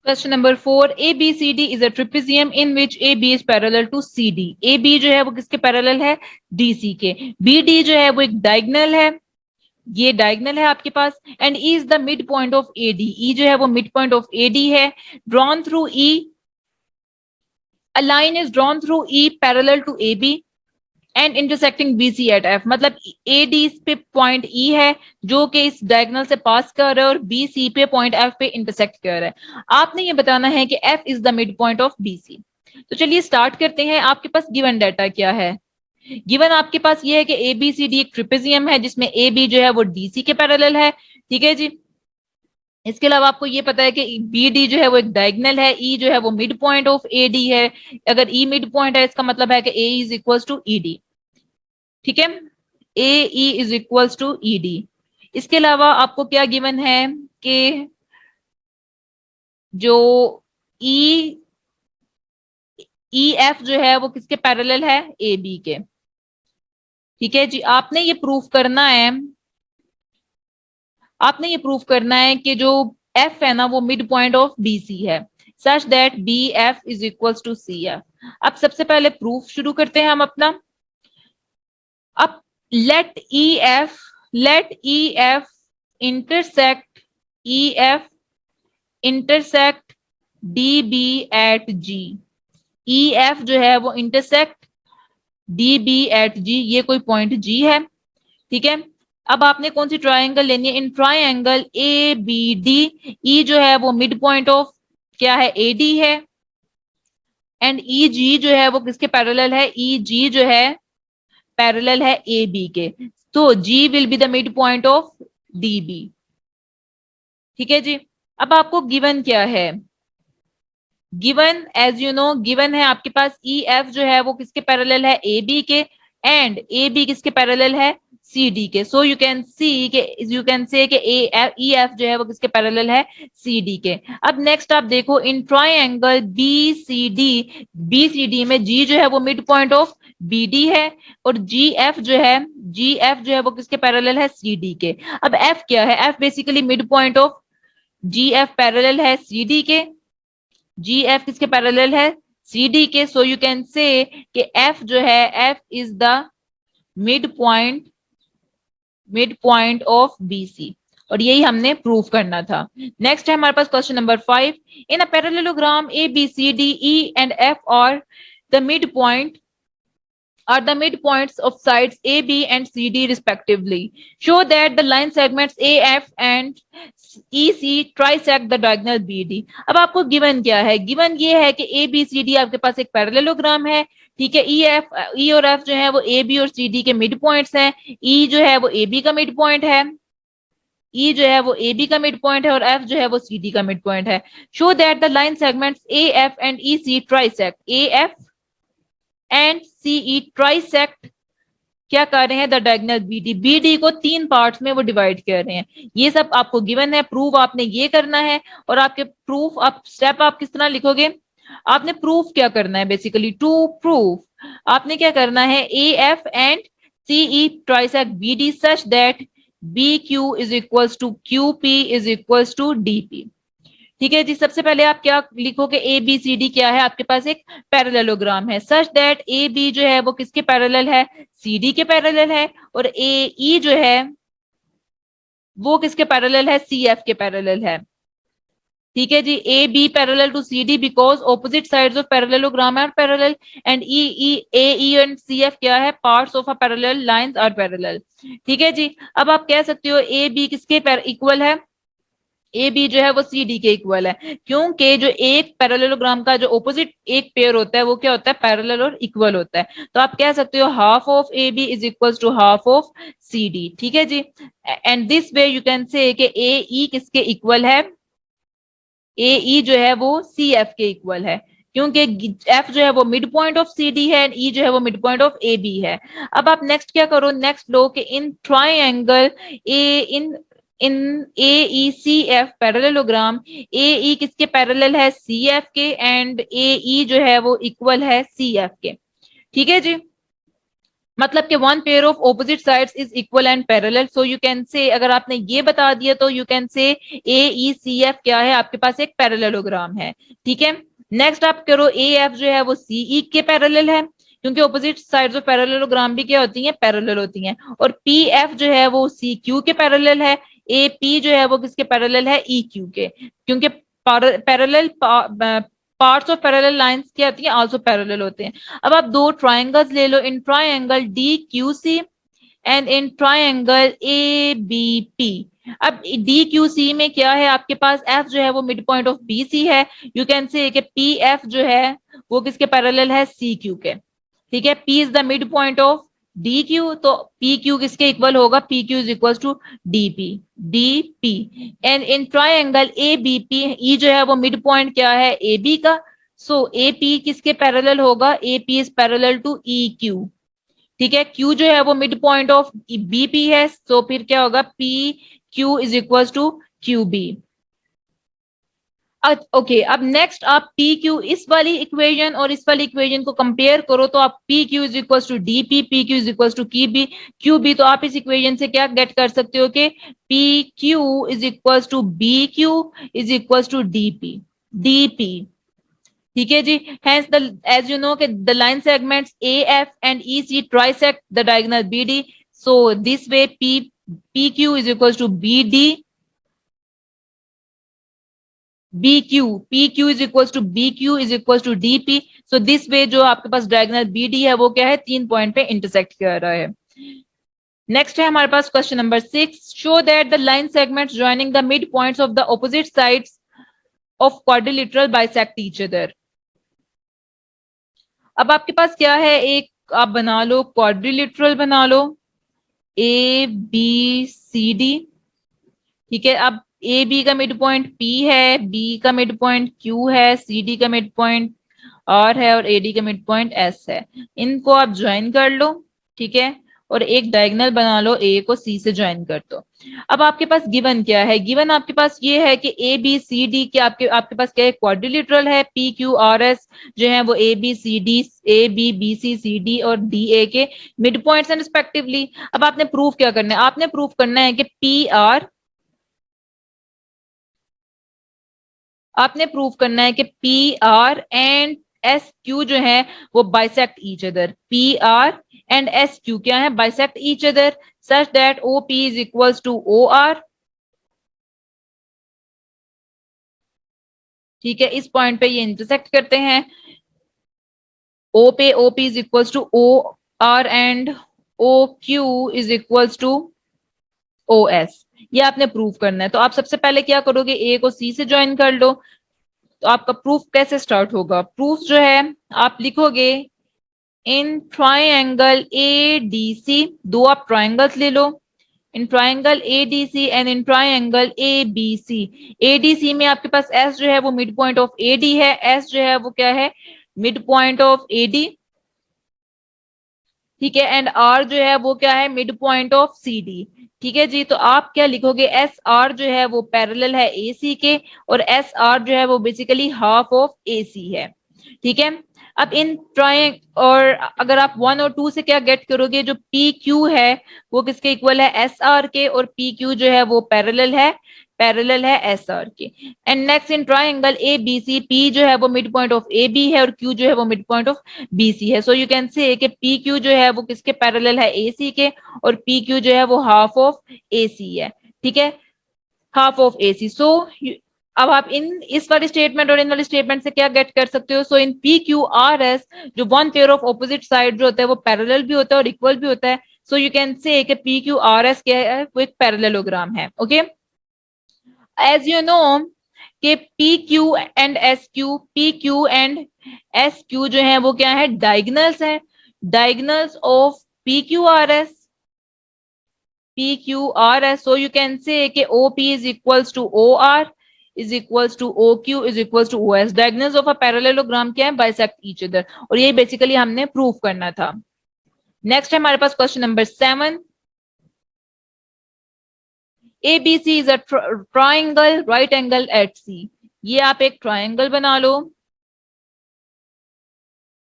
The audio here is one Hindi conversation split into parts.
Question number 4, ABCD is a trapezium in which AB is parallel to CD। AB जो है वो किसके पैरेलल है? DC के। BD जो है वो एक डायगोनल है, ये डायगोनल है आपके पास। And E is the mid point of AD, E जो है वो मिड पॉइंट ऑफ AD है। Drawn through E, a line is drawn through E parallel to AB and intersecting BC at F। मतलब AD पे पॉइंट E है जो कि इस डायगोनल से पास कर रहा है और BC पे पॉइंट F पे इंटरसेक्ट कर रहा है। आपने ये बताना है कि F is the mid point of BC। तो चलिए स्टार्ट करते हैं। आपके पास गिवन डाटा क्या है? गिवन आपके पास ये है कि ABCD एक ट्रिपेजियम है जिसमें AB जो है वो DC के पैरेलल है। ठीक है जी। इसके अलावा आपको ये पता है कि BD जो है वो एक डायगोनल है, E जो है वो मिड पॉइंट ऑफ AD है। अगर E मिड पॉइंट है इसका मतलब है कि A is equal to ED। ठीक है, A E is equals to E D. इसके अलावा आपको क्या गिवन है कि जो ई ई एफ जो है वो किसके पैरेलल है? ए बी के। ठीक है जी। आपने ये प्रूफ करना है कि जो एफ है ना वो mid point of B C है, such that B F is equals to C F. अब सबसे पहले प्रूफ शुरू करते हैं हम अपना। अब let E F intersect E F intersect D B at G. E F जो है वो intersect D B at G, ये कोई पॉइंट जी है। ठीक है। अब आपने कौन सी ट्राइंगल लेनी है? In triangle A B D, E जो है वो मिड पॉइंट ऑफ क्या है? ए डी है। एंड ई जी जो है वो किसके पैरेलल है? ई जी जो है पैरेलल है ए बी के। तो G will be the mid point of D B. ठीक है जी। अब आपको गिवन क्या है? Given as you know, given है आपके पास ई एफ जो है वो किसके पैरेलल है? ए बी के। एंड ए बी किसके पैरेलल है? सी डी के। सो यू कैन सी के, यू कैन से कि ई एफ जो है वो किसके पैरेलल है? सी डी के। अब नेक्स्ट आप देखो in triangle B C D में जी जो है वो mid point of B D है और जी एफ जो है वो किसके पैरेलल है? सी डी के। अब एफ क्या है? F basically mid point of G F parallel है सी डी के। जी एफ किसके पैरेलल है? सी डी के। सो यू कैन से कि एफ जो है, F is the mid point of B C. और यही हमने प्रूव करना था। नेक्स्ट है हमारे पास question number 5। In a parallelogram A B C D E and F और the mid point are the midpoints of sides AB and CD respectively. Show that the line segments AF and EC trisect the diagonal BD. अब आपको गिवन क्या है? गिवन ये है कि ABCD आपके पास एक पैरेललोग्राम है। ठीक है। ई और एफ जो है वो ए बी और सी डी के मिड पॉइंट्स हैं। ई जो है वो ए बी का मिड पॉइंट है, ई जो है वो ए बी का मिड पॉइंट है और एफ जो है वो सी डी का मिड पॉइंट है। Show that the line segments A F and E C trisect A F and C E trisect क्या कर रहे हैं? The diagonal BD. बीडी को 3 पार्ट्स में वो डिवाइड कर रहे हैं। ये सब आपको गिवन है। प्रूफ आपने ये करना है। और आपके प्रूफ आप स्टेप आप किस तरह लिखोगे? आपने प्रूफ क्या करना है? बेसिकली टू प्रूफ आपने क्या करना है? A F and C E trisect B D such that B Q is equals to Q P is equals to D P. ठीक है जी। सबसे पहले आप क्या लिखोगे? ए बी सी डी क्या है? आपके पास एक पैरेललोग्राम है सच दैट ए बी जो है वो किसके पैरेलल है? सी डी के पैरेलल है। और ए ई जो है वो किसके पैरेलल है? सी एफ के पैरेलल है। ठीक है जी। A B parallel to C D because opposite sides of parallelogram are parallel. And E and C F क्या है? Parts of a parallel lines are parallel. ठीक है जी। अब आप कह सकते हो ए बी किसके इक्वल है? ए बी जो है वो सी डी के इक्वल है, क्योंकि जो एक पैरेललोग्राम का जो ऑपोजिट एक पेयर होता है वो क्या होता है? पैरेलल और इक्वल होता है। तो आप कह सकते हो half of A B is equal to half of C D. ठीक है जी। And this way you can say A E किसके इक्वल है? ए ई जो है वो सी एफ के इक्वल है, क्योंकि एफ जो है वो mid point of C D है, ई जो है वो mid point of A B है। अब आप नेक्स्ट क्या करो? नेक्स्ट लो कि in triangle A in A E C F parallelogram A E किसके पैरेलल है? सी एफ के। एंड ए ई जो है वो इक्वल है सी एफ के। ठीक है जी। मतलब कि one pair of opposite sides is equal and parallel, so you can से, अगर आपने ये बता दिया तो you can say A E C F क्या है, आपके पास एक पैरेललोग्राम है। ठीक है, नेक्स्ट आप करो ए एफ जो है वो सी ई के पैरेलल है, क्योंकि ऑपोजिट साइड्स ऑफ पैरेललोग्राम भी क्या होती हैं, पैरेलल होती हैं। और पी एफ जो है वो सी क्यू के पैरेलल है, ए पी जो है वो किसके पैरेलल है, ई क्यू के, क्योंकि parallel parts of parallel lines क्या होती हैं, आल्सो पैरेलल होते हैं। अब आप दो ट्राइंगल्स ले लो, in triangle D Q C and in triangle A B P. अब डी क्यू सी में क्या है, आपके पास एफ जो है वो mid point of B C है, यू कैन से कि पी एफ जो है वो किसके पैरेलल है, सी क्यू के। ठीक है, P is the mid point of D Q, तो पी क्यू किसके इक्वल होगा, P Q is equal to D P, D P. And in triangle A B P, E जो है वो मिड पॉइंट क्या है, ए बी का, सो ए पी किसके पैरेलल होगा, A P is parallel to E Q. ठीक है, क्यू जो है वो mid point of B P है, सो फिर क्या होगा, P Q is equal to Q B. Okay, अब नेक्स्ट आप पी क्यू इस वाली इक्वेशन और इस वाली इक्वेशन को कंपेयर करो, तो आप P Q is equal to D P, P Q is equal to की बी क्यू बी, तो आप इस इक्वेशन से क्या गेट कर सकते हो कि P Q is equal to B Q is equal to D P, D P. ठीक है जी, hence the as you know the line segments AF and EC trisect the diagonal BD, so this way PQ is equals to BD, PQ is equals to BQ is equals to DP, so this way जो आपके पास diagonal BD है वो क्या है, 3 पॉइंट पे इंटरसेक्ट कर रहा है। नेक्स्ट है हमारे पास question number 6, show that the line segments joining the mid points of the opposite sides of quadrilateral bisect each other. अब आपके पास क्या है, एक आप बना लो क्वाड्रिलेटरल बना लो, ए बी सी डी। ठीक है, अब ए बी का मिड पॉइंट पी है, बी का मिड पॉइंट क्यू है, सी डी का मिड पॉइंट आर है और ए डी का मिड पॉइंट एस है। इनको आप ज्वाइन कर लो। ठीक है, और एक डायगोनल बना लो, ए को सी से ज्वाइन कर दो। अब आपके पास गिवन क्या है, गिवन आपके पास ये है कि ए बी सी डी के आपके आपके पास क्या है, क्वाड्रिलेटरल है, पी क्यू आर एस जो है वो A B C D, A B B C C D और डी ए के मिड पॉइंट्स हैं रिस्पेक्टिवली। अब आपने प्रूफ क्या करना है, आपने प्रूफ करना है कि पी आर, आपने प्रूव करना है कि P R and S Q जो है वो bisect each other, P R and S Q क्या है, bisect each other, such that O P is equals to O R. ठीक है, इस पॉइंट पे ये इंटरसेक्ट करते हैं, O P is equals to O R and O Q is equals to O S. ये आपने प्रूव करना है, तो आप सबसे पहले क्या करोगे, ए को सी से ज्वाइन कर लो। तो आपका प्रूफ कैसे स्टार्ट होगा, प्रूफ जो है आप लिखोगे इन ट्राइंगल ए डी सी, दो आप ट्राइंगल्स ले लो, in triangle A D C and in triangle A B C. A D C में आपके पास एस जो है वो mid point of A D है, एस जो है वो क्या है, mid point of A D. ठीक है, एंड आर जो है वो क्या है, mid point of C D. ठीक है जी, तो आप क्या लिखोगे, एस आर जो है वो पैरेलल है ए सी के, और एस आर जो है वो बेसिकली हाफ ऑफ ए सी है। ठीक है, अब इन ट्राइंग, और अगर आप 1 और 2 से क्या गेट करोगे, जो पी क्यू है वो किसके इक्वल है, एस आर के, और पी क्यू जो है वो पैरेलल है एस आर के। And next in triangle A B C, P जो है वो mid point of A B है और क्यू जो है वो mid point of B C है, सो यू कैन से कि पी क्यू जो है वो किसके पैरेलल है, ए सी के, और पी क्यू जो है वो हाफ ऑफ ए सी है। ठीक है, हाफ ऑफ ए सी। सो अब आप इन इस वाली स्टेटमेंट और इन वाली स्टेटमेंट से क्या गेट कर सकते हो, सो in P Q R S जो one pair of opposite side जो होता है वो पैरेलल भी होता है और इक्वल भी होता है, सो यू कैन से कि पी क्यू आर एस क्या है, वो एक पैरेललोग्राम है। ओके, एज यू नो कि P Q and S Q, P Q and S Q जो है वो क्या है, डायगनल्स है, diagonals of P Q R S, P Q R S. So you can say कि O P is equals to O R is equals to O Q is equals to O S. Diagonals of a parallelogram क्या है, बाइसेक्ट ईच अदर, और ये बेसिकली हमने प्रूव करना था। नेक्स्ट है हमारे पास question number 7, ABC is a triangle right angle at C। ये आप एक ट्राइंगल बना लो,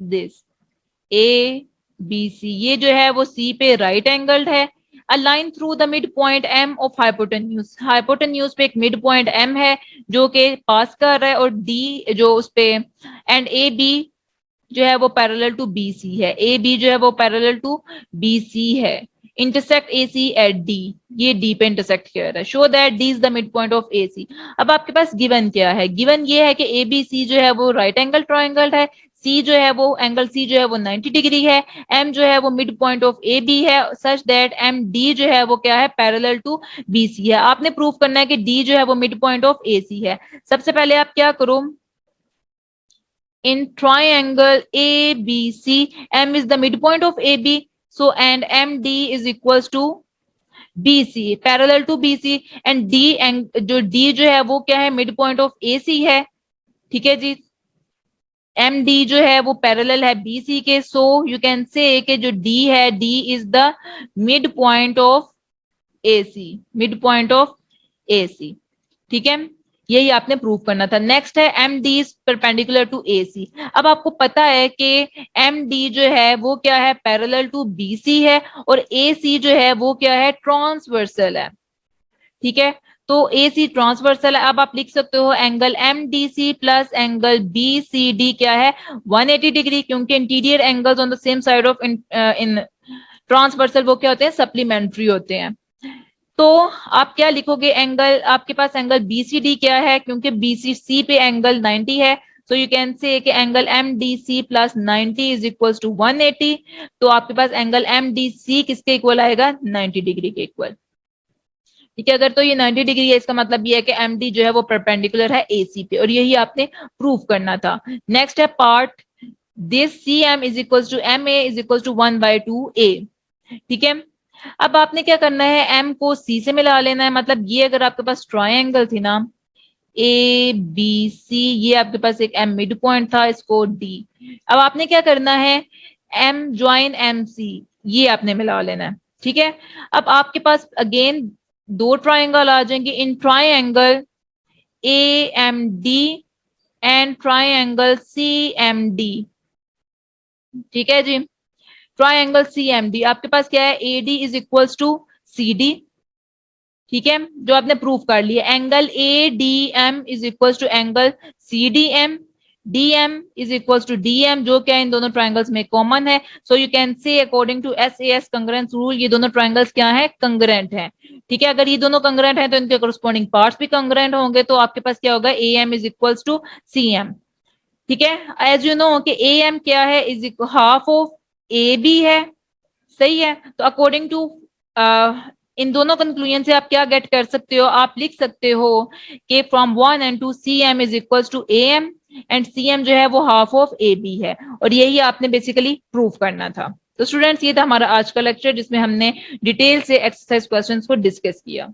दिस A बी सी, ये जो है वो सी पे राइट एंगल्ड है। A line through the mid point M of hypotenuse, hypotenuse पे एक मिड पॉइंट एम है जो कि पास कर रहा है, और डी जो उस पे, एंड ए बी जो है वो पैरेलल टू बी सी है, ए बी जो है वो पैरेलल टू बी सी है। Intersect A C at D, ये डी पे इंटरसेक्ट कर रहा है। Show that D is the mid point of A C. अब आपके पास गिवन क्या है? गिवन ये है कि ए बी सी जो है वो राइट एंगल ट्राइंगल है, सी जो है वो एंगल सी जो है वो 90 डिग्री है, एम जो है वो mid point of A B है, सच दैट एम डी जो है वो क्या है? पैरेलल टू बी सी है। आपने प्रूव करना है कि डी जो है वो मिड पॉइंट ऑफ ए सी है। सबसे पहले आप क्या करो, in triangle ABC, M is the midpoint of AB, so and MD is equals to BC, parallel to BC, and D and जो D जो है वो क्या है? midpoint of AC है, ठीक है जी। MD जो है वो पैरेलल है BC के, so you can say कि जो D है, D is the midpoint of AC, midpoint of AC, ठीक है। यही आपने प्रूव करना था। नेक्स्ट है M D is perpendicular to A C. अब आपको पता है कि एम डी जो है वो क्या है? पैरेलल टू बी सी है, और ए सी जो है वो क्या है? ट्रांसवर्सल है, ठीक है। तो ए सी ट्रांसवर्सल है। अब आप लिख सकते हो angle M D C plus angle B C D क्या है? 180 डिग्री, क्योंकि interior angles on the same side of in transversal वो क्या होते हैं? सप्लीमेंट्री होते हैं। तो आप क्या लिखोगे? एंगल आपके पास एंगल बीसीडी क्या है? क्योंकि बीसीसी पे एंगल 90 है, सो यू कैन से कि angle M D C plus 90 is equal to 180। तो आपके पास एंगल एम डी सी किसके इक्वल आएगा? 90 डिग्री के इक्वल, ठीक है। अगर तो ये 90 डिग्री है, इसका मतलब ये है कि एम डी जो है वो परपेंडिकुलर है ए सी पे, और यही आपने प्रूव करना था। नेक्स्ट है part this C M is equal to M A is equal to 1/2 A, ठीक है। अब आपने क्या करना है? एम को सी से मिला लेना है। मतलब ये अगर आपके पास ट्रायंगल थी ना ए बी सी, ये आपके पास एक एम मिड पॉइंट था, इसको डी। अब आपने क्या करना है? एम ज्वाइन एम सी, ये आपने मिला लेना है, ठीक है। अब आपके पास अगेन दो ट्रायंगल आ जाएंगे, in triangle A M D and triangle C M D, ठीक है जी। ट्राइंगल सी एम डी, आपके पास क्या है? A D is equals to C D, ठीक है, जो आपने प्रूव कर लिया। Angle A D M is equals to angle C D M, D M is equals to D M, जो क्या इन दोनों ट्राइंगल्स में कॉमन है। So you can say according to S A S congruence rule, ये दोनों ट्राइंगल्स क्या है? कंग्रेंट है, ठीक है। अगर ये दोनों कंग्रेंट है तो इनके कोरस्पॉन्डिंग पार्ट्स भी कंग्रेंट होंगे, तो आपके पास क्या होगा? A M is equals to C M, ठीक है। एज यू नो कि ए एम क्या है? Is half of A B है, सही है। तो अकॉर्डिंग टू इन दोनों कंक्लूजन से आप क्या गेट कर सकते हो? आप लिख सकते हो कि from 1 and 2 C M is equal to A M, and C M जो है वो हाफ ऑफ ए बी है, और यही आपने बेसिकली प्रूव करना था। तो स्टूडेंट्स, ये था हमारा आज का लेक्चर, जिसमें हमने डिटेल से एक्सरसाइज क्वेश्चंस को डिस्कस किया।